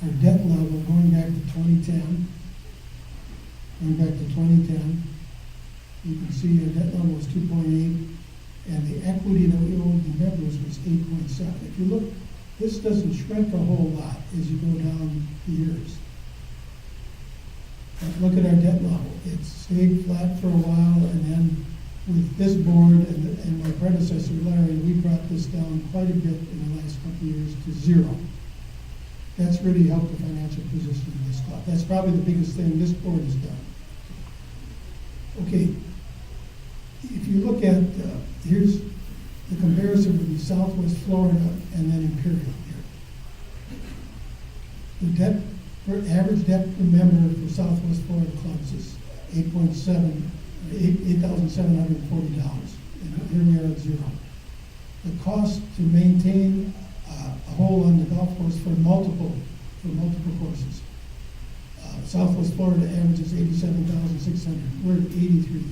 our debt level going back to 2010. Going back to 2010, you can see our debt level was 2.8, and the equity that we owed the members was 8.7. If you look, this doesn't shrink a whole lot as you go down the years. But look at our debt level. It's stayed flat for a while, and then with this board and my predecessor, Larry, we brought this down quite a bit in the last couple of years to 0. That's really helped the financial position of this club. That's probably the biggest thing this board has done. Okay, if you look at, here's the comparison would be Southwest Florida and then Imperial here. The debt, average debt per member for Southwest Florida clubs is $8,740. And here we are at 0. The cost to maintain a hole on the golf course for multiple courses. Southwest Florida averages $87,600. We're at $83,000.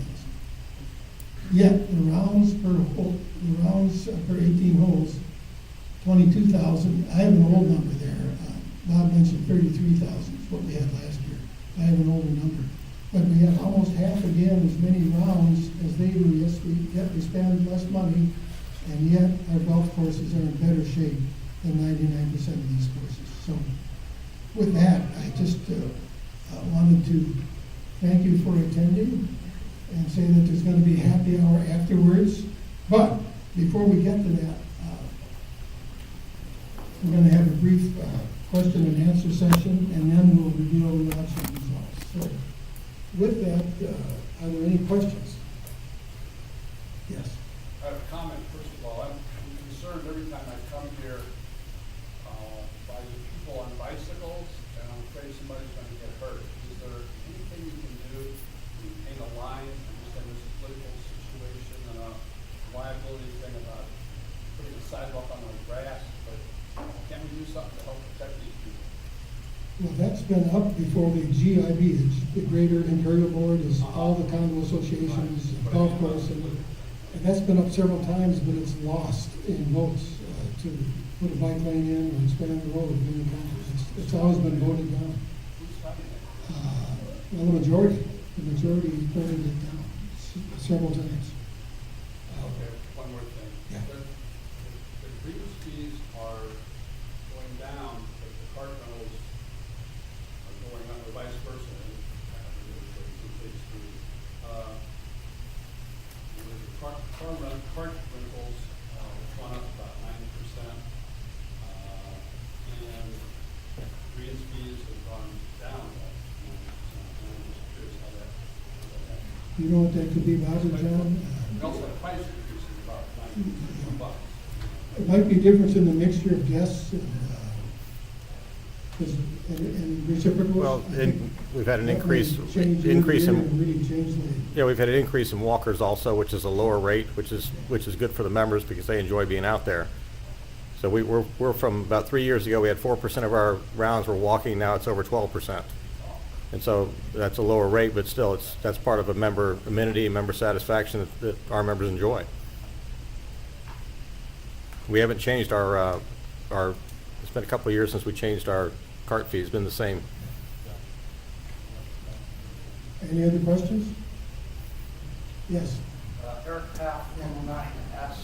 Yet the rounds per hole, the rounds per 18 holes, 22,000. I have an old number there. Bob mentioned 33,000 is what we had last year. I have an older number, but we have almost half again as many rounds as they do. Yes, we spend less money, and yet our golf courses are in better shape than 99% of these courses. So with that, I just wanted to thank you for attending and say that there's going to be a happy hour afterwards. But before we get to that, we're going to have a brief question and answer session, and then we'll reveal the election results. So with that, are there any questions? Yes. I have a comment, first of all. I'm concerned every time I come here by the people on bicycles, and I'm afraid somebody's going to get hurt. Is there anything you can do to paint a line? I understand there's a political situation and a liability thing about putting a sidewalk on the grass, but can we do something to help protect these people? Well, that's been up before the GIB, the Greater Imperial Board, is all the condo associations, golf course, and that's been up several times, but it's lost in votes to put a bike lane in or expand the road in the condos. It's always been voted down. Who's fighting it? Well, the majority voted it down several times. Okay, one more thing. Yeah. The greens fees are going down, but the cart rentals are going up, or vice versa. Cart rentals have gone up about 90%, and greens fees have gone down about 90%. And I'm just curious how that happened. You know what that could be about, John? We also have price increases about $90. It might be a difference in the mixture of guests and reciprocals. Well, I think we've had an that may increase change in, really change the. yeah, we've had an increase in walkers also, which is a lower rate, which is good for the members because they enjoy being out there. So we're from about 3 years ago, we had 4% of our rounds were walking, now it's over 12%. And so that's a lower rate, but still, that's part of a member amenity and member satisfaction that our members enjoy. We haven't changed our, it's been a couple of years since we changed our cart fee. It's been the same. Any other questions? Yes. Eric Paff, 109S.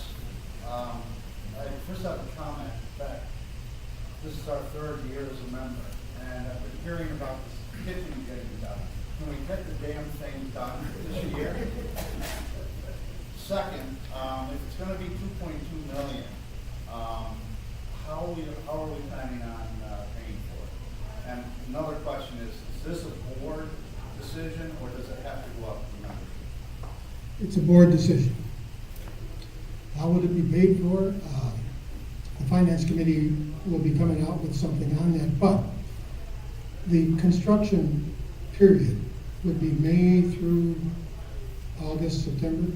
I first have a comment. In fact, this is our 3rd year as a member, and I've been hearing about this kitchen getting done. Can we get the damn thing done this year? Second, if it's going to be $2.2 million, how are we planning on paying for it? And another question is this a board decision, or does it have to go up to membership? It's a board decision. How would it be paid for? The finance committee will be coming out with something on that, but The construction period would be May through August, September.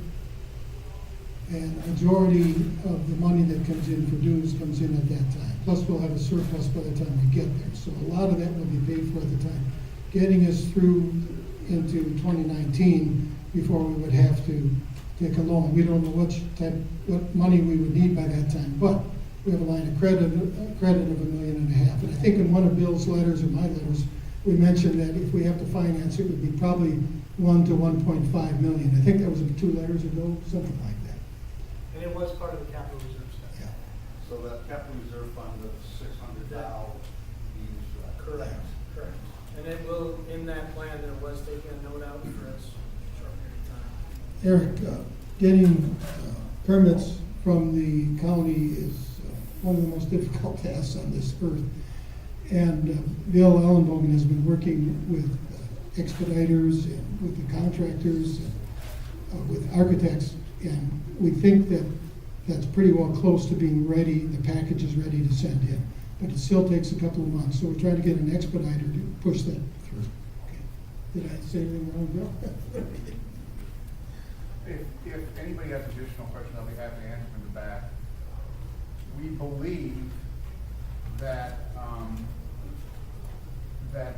And a majority of the money that comes in for dues comes in at that time. Plus, we'll have a surplus by the time we get there. So a lot of that will be paid for at the time, getting us through into 2019 before we would have to take a loan. We don't know what money we would need by that time, but we have a line of credit of $1.5 million. And I think in one of Bill's letters or my letters, we mentioned that if we have to finance it, would be probably 1 to 1.5 million. I think that was 2 letters ago, something like that. And it was part of the capital reserve study. Yeah. So that capital reserve fund of 600 now means. Correct, correct. And it will, in that plan, there was taking a note out for us a short period of time. Eric, getting permits from the county is one of the most difficult tasks on this earth. And Bill Ellenbogen has been working with expediters and with the contractors and with architects, and we think that that's pretty well close to being ready. The package is ready to send in, but it still takes a couple of months. So we're trying to get an expediter to push that through. Okay. Did I say anything wrong, Bill? If anybody has additional questions, I'll be happy to answer them in the back. We believe that, that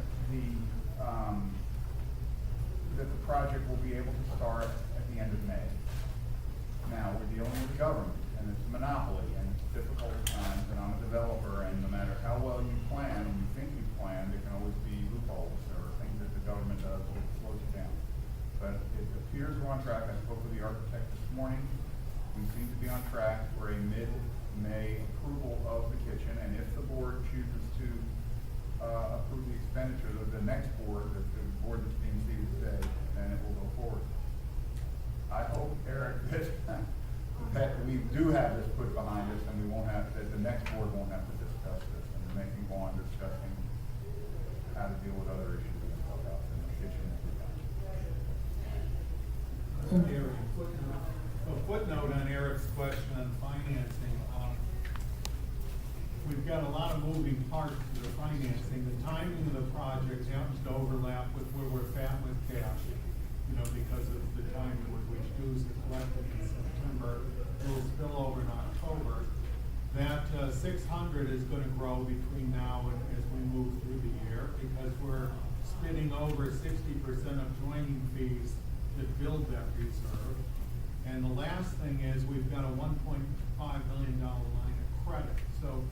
the project will be able to start at the end of May. Now, we're dealing with government, and it's a monopoly, and it's difficult at times, and I'm a developer, and no matter how well you plan, and you think you plan, there can always be loopholes or things that the government does that slows you down. But it appears we're on track. I spoke with the architect this morning. We seem to be on track for a mid-May approval of the kitchen, and if the board chooses to approve the expenditure of the next board, the board that's being seated today, then it will go forward. I hope, Eric, that we do have this put behind us, and we won't have, that the next board won't have to discuss this, and then they can go on discussing how to deal with other issues in the clubhouse and the kitchen. A footnote on Eric's question on financing. We've got a lot of moving parts to the financing. The timing of the project happens to overlap with where we're at with cash, because of the timing with which dues are collected in September. It will spill over in October. That 600 is going to grow between now and as we move through the year, because we're spinning over 60% of joining fees that build that reserve. And the last thing is we've got a $1.5 million line of credit. So,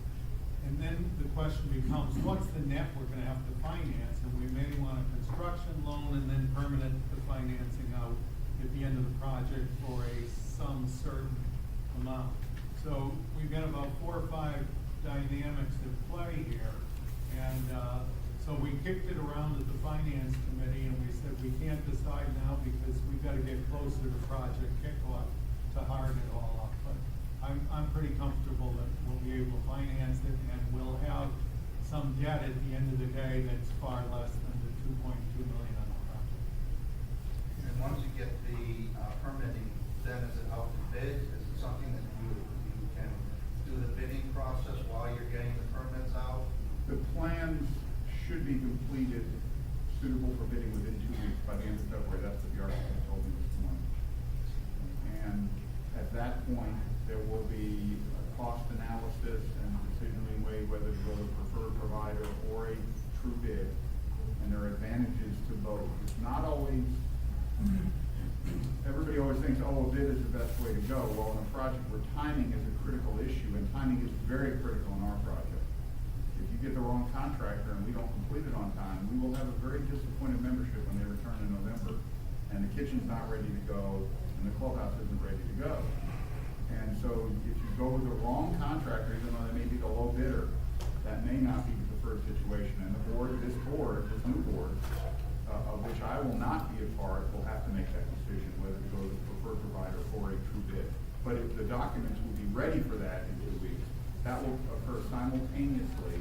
and then the question becomes, what's the net we're going to have to finance? And we may want a construction loan and then permanent the financing out at the end of the project for some certain amount. So we've got about 4 or 5 dynamics at play here. And so we kicked it around at the finance committee, and we said we can't decide now because we've got to get closer to project kickoff to hard it all up. But I'm pretty comfortable that we'll be able to finance it, and we'll have some debt at the end of the day that's far less than the 2.2 million on the project. And once you get the permitting, then is it out to bid? Is it something that you can do the bidding process while you're getting the permits out? The plans should be completed, suitable for bidding within 2 weeks by the end of February. That's what the architect told me this morning. And at that point, there will be a cost analysis and decision being made whether to go to a preferred provider or a true bid. And there are advantages to both. It's not always, everybody always thinks, oh, a bid is the best way to go. Well, in a project where timing is a critical issue, and timing is very critical in our project. If you get the wrong contractor and we don't complete it on time, we will have a very disappointed membership when they return in November, and the kitchen's not ready to go, and the clubhouse isn't ready to go. And so if you go with the wrong contractor, even though they may be the low bidder, that may not be the preferred situation. And the board, this new board, of which I will not be a part, will have to make that decision, whether to go to the preferred provider or a true bid. But if the documents will be ready for that in 2 weeks, that will occur simultaneously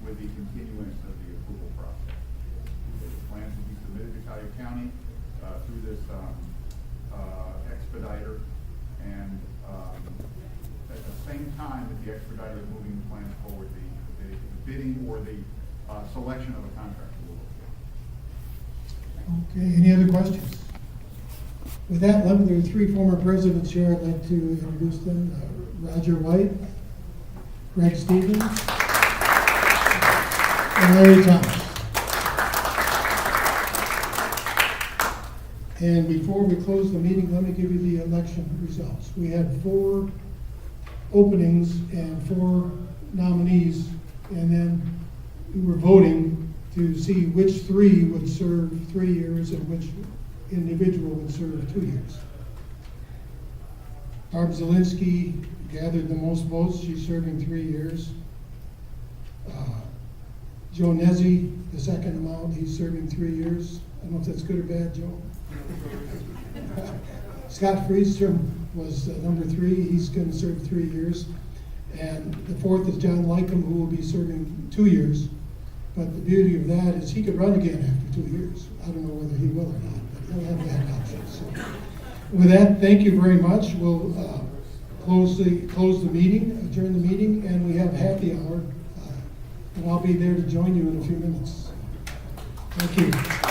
with the continuance of the approval process. The plans will be submitted to Collier County through this expediter, and at the same time that the expediter is moving the plans forward, the bidding or the selection of a contractor Okay, any other questions? With that, there are three former presidents here. I'd like to introduce them. Roger White, Greg Stevens, and Larry Thomas. And before we close the meeting, let me give you the election results. We had 4 openings and 4 nominees, and then we were voting to see which 3 would serve 3 years and which individual would serve 2 years. Barb Zelinski gathered the most votes. She's serving 3 years. Joe Nezzi, the second amount, he's serving 3 years. I don't know if that's good or bad, Joe. Scott Friedstrom was number 3. He's going to serve 3 years. And the 4th is John Lycum, who will be serving 2 years. But the beauty of that is he could run again after 2 years. I don't know whether he will or not, but he'll have that option. So, with that, thank you very much. We'll close the meeting, adjourn the meeting, and we have happy hour. And I'll be there to join you in a few minutes. Thank you.